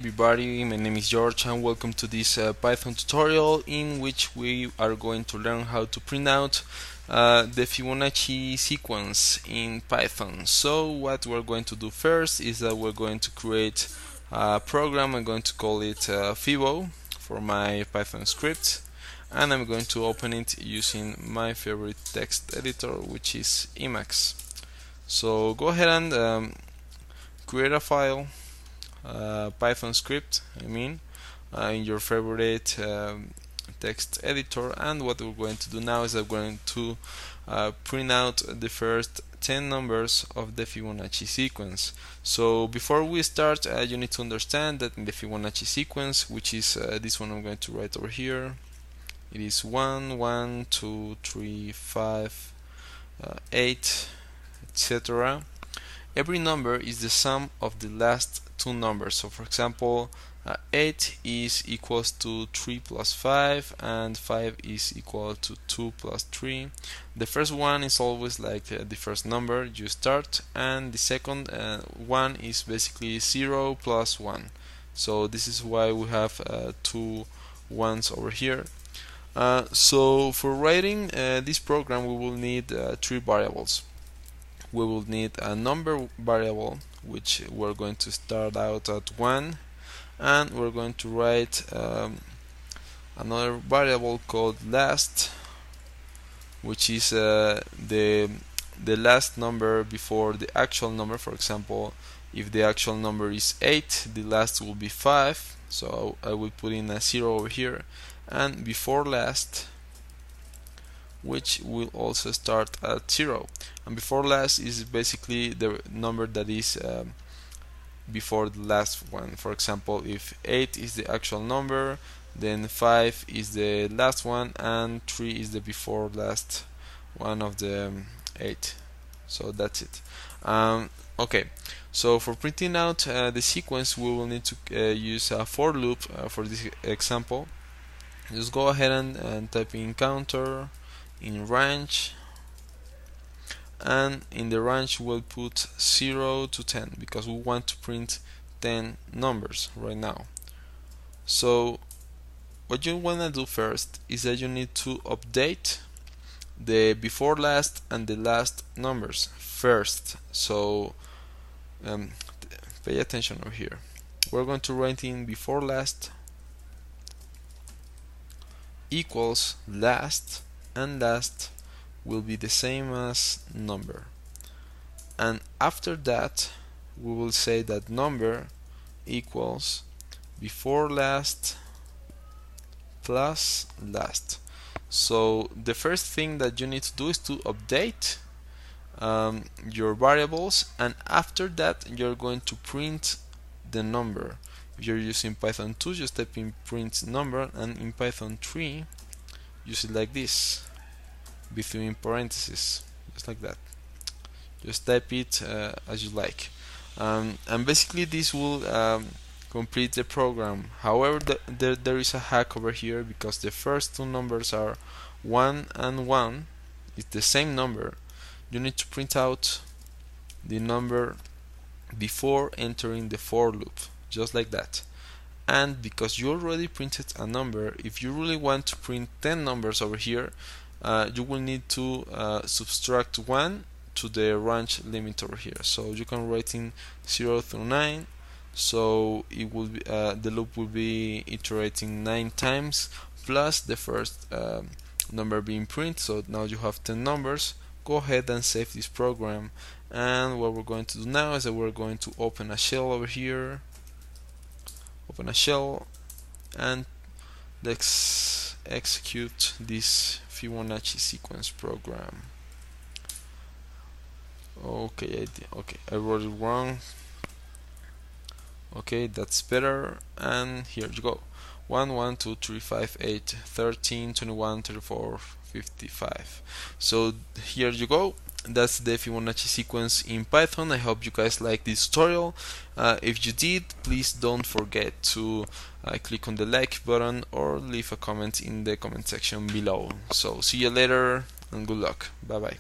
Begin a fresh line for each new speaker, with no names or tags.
Everybody, my name is George and welcome to this Python tutorial in which we are going to learn how to print out the Fibonacci sequence in Python. So what we're going to do first is that we're going to create a program. I'm going to call it Fibo for my Python script, and I'm going to open it using my favorite text editor, which is Emacs. So go ahead and create a file, Python script in your favorite text editor, and what we're going to do now is I'm going to print out the first 10 numbers of the Fibonacci sequence. So before we start, you need to understand that in the Fibonacci sequence, which is this one I'm going to write over here, it is 1, 1, 2, 3, 5, 8, etc. Every number is the sum of the last two numbers. So for example, 8 is equals to 3 plus 5, and 5 is equal to 2 plus 3. The first one is always like the first number you start, and the second one is basically 0 plus 1. So this is why we have two ones over here. So for writing this program, we will need three variables. We will need a number variable, which we're going to start out at 1, and we're going to write another variable called last, which is the last number before the actual number. For example, if the actual number is 8, the last will be 5, so I will put in a 0 over here, and before last, which will also start at 0. And before last is basically the number that is before the last one. For example, if 8 is the actual number, then 5 is the last one, and 3 is the before last one of the 8. So that's it. Okay, so for printing out the sequence, we will need to use a for loop for this example. Just go ahead and type in counter in range, and in the range we'll put 0 to 10 because we want to print 10 numbers right now. So what you want to do first is that you need to update the before last and the last numbers first. So pay attention over here. We're going to write in before last equals last, and last will be the same as number, and after that we will say that number equals before last plus last. So the first thing that you need to do is to update your variables, and after that you're going to print the number. If you're using Python 2, just type in print number, and in Python 3 use it like this, between parentheses, just like that. Just type it as you like, and basically this will complete the program. However, there is a hack over here, because the first two numbers are 1 and 1. It's the same number. You need to print out the number before entering the for loop, just like that. And because you already printed a number, if you really want to print 10 numbers over here, you will need to subtract 1 to the range limit over here. So you can write in 0 through 9. So it will be, the loop will be iterating 9 times plus the first number being printed. So now you have 10 numbers. Go ahead and save this program. And what we're going to do now is that we're going to open a shell over here. Open a shell, and let's execute this Fibonacci sequence program. Okay, I wrote it wrong. Okay, that's better, and here you go. 1, 1, 2, 3, 5, 8, 13, 21, 34, 55. So here you go. That's the Fibonacci sequence in Python. I hope you guys liked this tutorial. If you did, please don't forget to click on the like button or leave a comment in the comment section below. So see you later, and good luck. Bye bye.